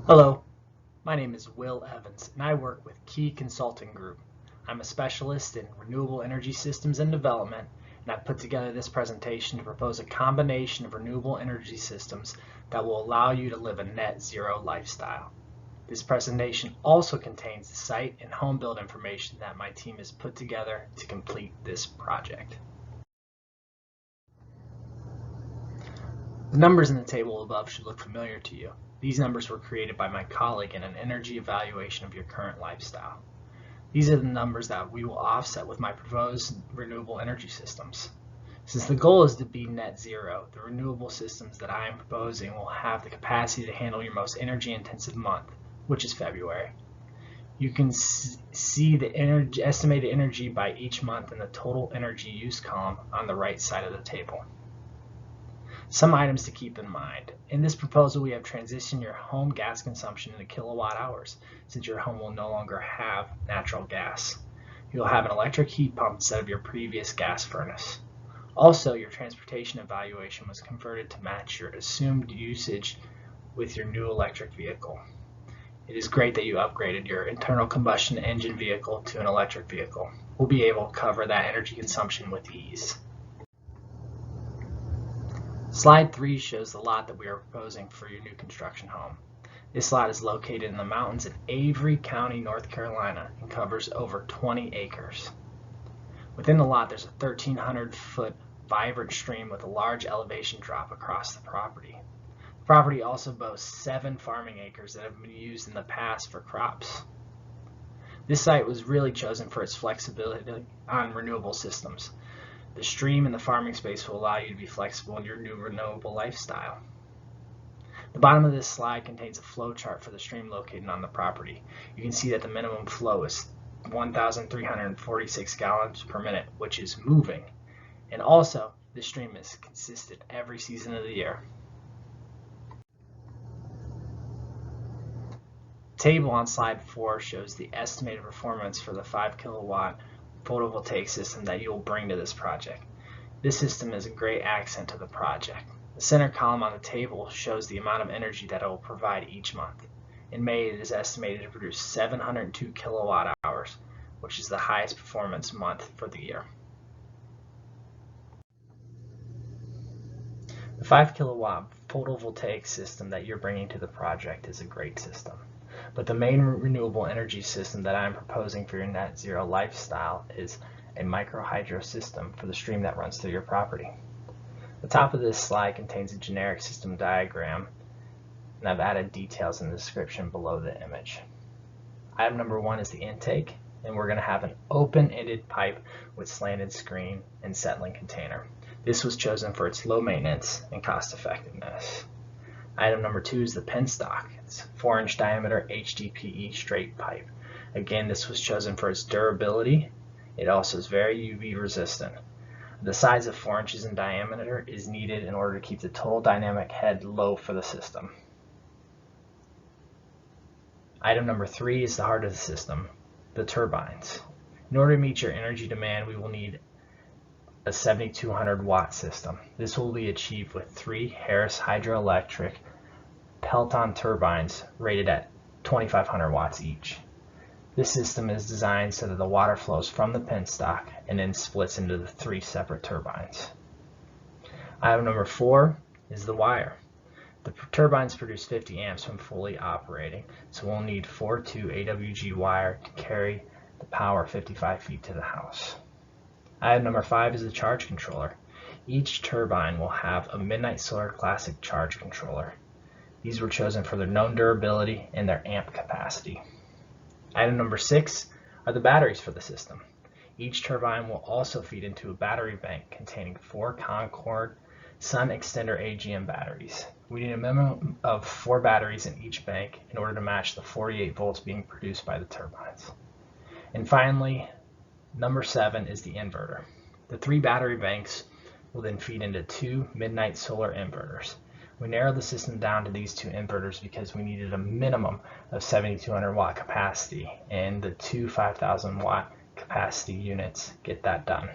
Hello, my name is Will Evans and I work with Key Consulting Group. I'm a specialist in renewable energy systems and development, and I've put together this presentation to propose a combination of renewable energy systems that will allow you to live a net zero lifestyle. This presentation also contains the site and home build information that my team has put together to complete this project. The numbers in the table above should look familiar to you. These numbers were created by my colleague in an energy evaluation of your current lifestyle. These are the numbers that we will offset with my proposed renewable energy systems. Since the goal is to be net zero, the renewable systems that I am proposing will have the capacity to handle your most energy intensive month, which is February. You can see the estimated energy by each month in the total energy use column on the right side of the table. Some items to keep in mind. In this proposal, we have transitioned your home gas consumption into kilowatt hours, since your home will no longer have natural gas. You'll have an electric heat pump instead of your previous gas furnace. Also, your transportation evaluation was converted to match your assumed usage with your new electric vehicle. It is great that you upgraded your internal combustion engine vehicle to an electric vehicle. We'll be able to cover that energy consumption with ease. Slide 3 shows the lot that we are proposing for your new construction home. This lot is located in the mountains in Avery County, North Carolina, and covers over 20 acres. Within the lot, there's a 1,300-foot vibrant stream with a large elevation drop across the property. The property also boasts 7 farming acres that have been used in the past for crops. This site was really chosen for its flexibility on renewable systems. The stream and the farming space will allow you to be flexible in your new renewable lifestyle. The bottom of this slide contains a flow chart for the stream located on the property. You can see that the minimum flow is 1,346 gallons per minute, which is moving. And also, the stream is consistent every season of the year. The table on slide 4 shows the estimated performance for the 5 kilowatt photovoltaic system that you will bring to this project. This system is a great accent to the project. The center column on the table shows the amount of energy that it will provide each month. In May, it is estimated to produce 702 kilowatt hours, which is the highest performance month for the year. The 5 kilowatt photovoltaic system that you're bringing to the project is a great system. But the main renewable energy system that I'm proposing for your net zero lifestyle is a micro hydro system for the stream that runs through your property. The top of this slide contains a generic system diagram, and I've added details in the description below the image. Item number 1 is the intake, and we're going to have an open-ended pipe with slanted screen and settling container. This was chosen for its low maintenance and cost effectiveness. Item number 2 is the penstock. It's 4-inch diameter HDPE straight pipe. Again, this was chosen for its durability. It also is very UV resistant. The size of 4 inches in diameter is needed in order to keep the total dynamic head low for the system. Item number 3 is the heart of the system, the turbines. In order to meet your energy demand, we will need a 7,200 watt system. This will be achieved with 3 Harris hydroelectric Pelton turbines rated at 2,500 watts each. This system is designed so that the water flows from the penstock and then splits into the 3 separate turbines. Item number 4 is the wire. The turbines produce 50 amps when fully operating, so we'll need 4-2 AWG wire to carry the power 55 feet to the house. Item number 5 is the charge controller. Each turbine will have a Midnight Solar Classic charge controller. These were chosen for their known durability and their amp capacity. Item number 6 are the batteries for the system. Each turbine will also feed into a battery bank containing 4 Concord Sun Extender AGM batteries. We need a minimum of 4 batteries in each bank in order to match the 48 volts being produced by the turbines. And finally, number 7 is the inverter. The 3 battery banks will then feed into 2 Midnight Solar inverters. We narrowed the system down to these 2 inverters because we needed a minimum of 7,200 watt capacity, and the 2 5,000 watt capacity units get that done.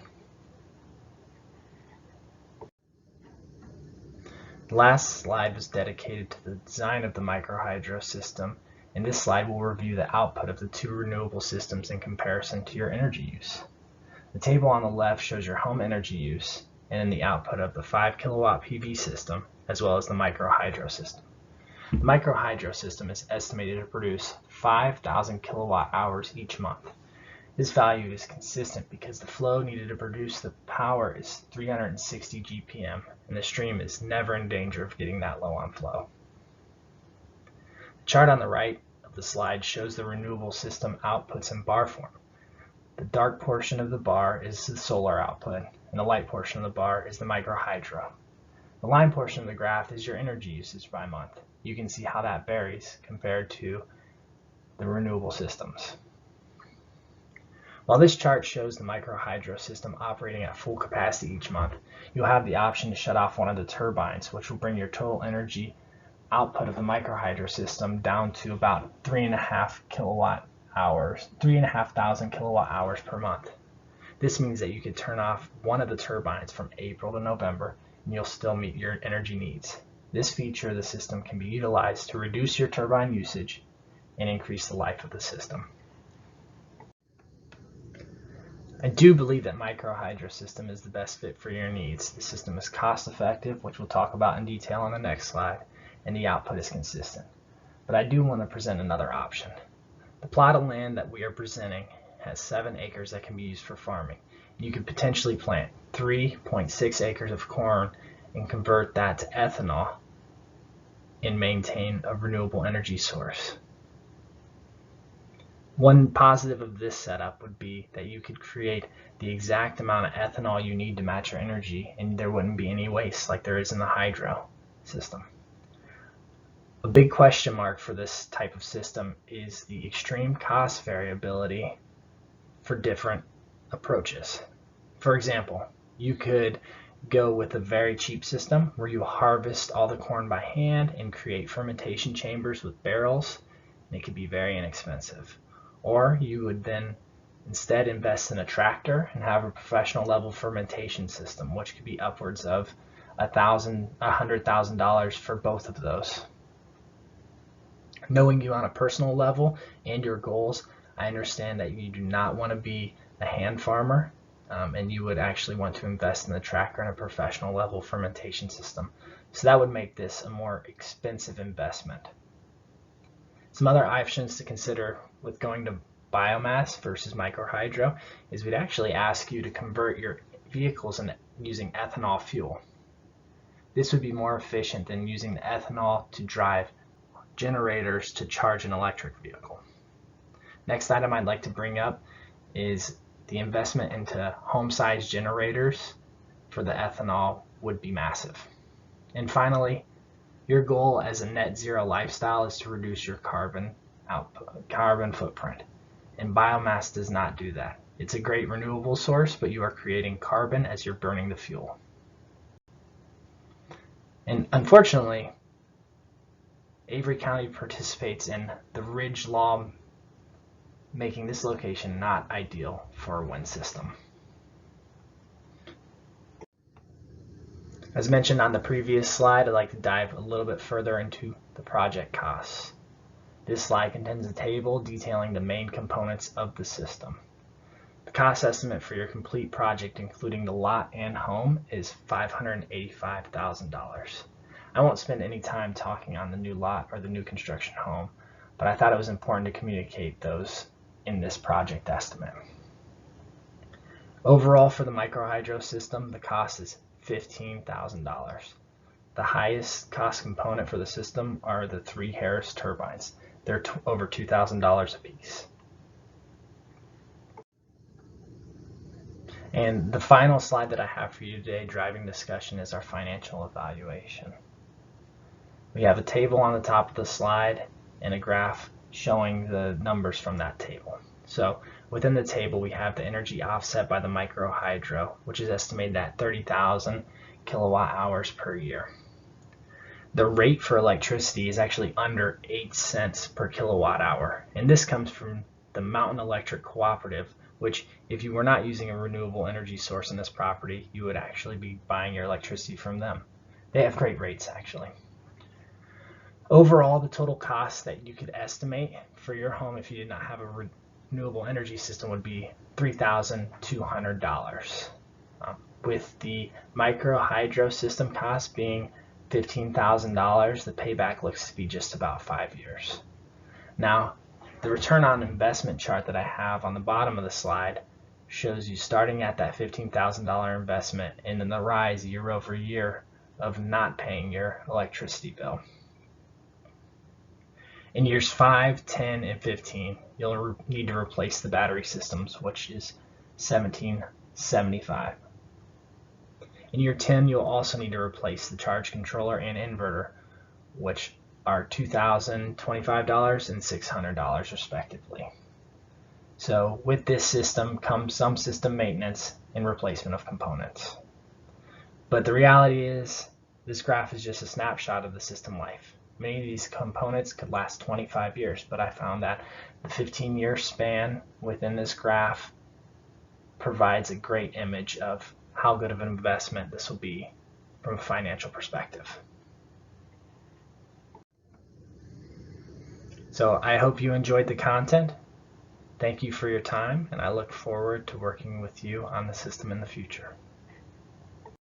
The last slide was dedicated to the design of the microhydro system. In this slide, we'll review the output of the two renewable systems in comparison to your energy use. The table on the left shows your home energy use and the output of the 5 kilowatt PV system, as well as the microhydro system. The microhydro system is estimated to produce 5,000 kilowatt hours each month. This value is consistent because the flow needed to produce the power is 360 GPM, and the stream is never in danger of getting that low on flow. The chart on the right of the slide shows the renewable system outputs in bar form. The dark portion of the bar is the solar output, and the light portion of the bar is the microhydro. The line portion of the graph is your energy usage by month. You can see how that varies compared to the renewable systems. While this chart shows the microhydro system operating at full capacity each month, you'll have the option to shut off one of the turbines, which will bring your total energy output of the microhydro system down to about 3,500 kilowatt hours per month. This means that you could turn off one of the turbines from April to November and you'll still meet your energy needs. This feature of the system can be utilized to reduce your turbine usage and increase the life of the system. I do believe that microhydro system is the best fit for your needs. The system is cost effective, which we'll talk about in detail on the next slide, and the output is consistent. But I do want to present another option. The plot of land that we are presenting has 7 acres that can be used for farming. You could potentially plant 3.6 acres of corn and convert that to ethanol and maintain a renewable energy source. One positive of this setup would be that you could create the exact amount of ethanol you need to match your energy, and there wouldn't be any waste like there is in the hydro system. A big question mark for this type of system is the extreme cost variability for different approaches. For example, you could go with a very cheap system where you harvest all the corn by hand and create fermentation chambers with barrels, and it could be very inexpensive. Or you would then instead invest in a tractor and have a professional level fermentation system, which could be upwards of $100,000 for both of those. Knowing you on a personal level and your goals, I understand that you do not want to be a hand farmer, and you would actually want to invest in a tractor and a professional level fermentation system. So that would make this a more expensive investment. Some other options to consider with going to biomass versus microhydro is we'd actually ask you to convert your vehicles and using ethanol fuel. This would be more efficient than using the ethanol to drive generators to charge an electric vehicle. Next item I'd like to bring up is the investment into home-sized generators for the ethanol would be massive. And finally, your goal as a net zero lifestyle is to reduce your carbon footprint. And biomass does not do that. It's a great renewable source, but you are creating carbon as you're burning the fuel. And unfortunately, Avery County participates in the Ridge Law, making this location not ideal for a wind system. As mentioned on the previous slide, I'd like to dive a little bit further into the project costs. This slide contains a table detailing the main components of the system. The cost estimate for your complete project, including the lot and home, is $585,000. I won't spend any time talking on the new lot or the new construction home, but I thought it was important to communicate those in this project estimate. Overall, for the microhydro system, the cost is $15,000. The highest cost component for the system are the 3 Harris turbines. They're over $2,000 a piece. And the final slide that I have for you today, driving discussion, is our financial evaluation. We have a table on the top of the slide and a graph showing the numbers from that table. So within the table, we have the energy offset by the microhydro, which is estimated at 30,000 kilowatt hours per year. The rate for electricity is actually under 8 cents per kilowatt hour, and this comes from the Mountain Electric Cooperative, which, if you were not using a renewable energy source in this property, you would actually be buying your electricity from them. They have great rates, actually. Overall, the total cost that you could estimate for your home if you did not have a renewable energy system would be $3,200. With the micro hydro system cost being $15,000, the payback looks to be just about 5 years. Now, the return on investment chart that I have on the bottom of the slide shows you starting at that $15,000 investment and then the rise year over year of not paying your electricity bill. In years 5, 10, and 15, you'll need to replace the battery systems, which is $1,775. In year 10, you'll also need to replace the charge controller and inverter, which are $2,025 and $600 respectively. So with this system comes some system maintenance and replacement of components. But the reality is, this graph is just a snapshot of the system life. Many of these components could last 25 years, but I found that the 15-year span within this graph provides a great image of how good of an investment this will be from a financial perspective. So I hope you enjoyed the content. Thank you for your time, and I look forward to working with you on the system in the future.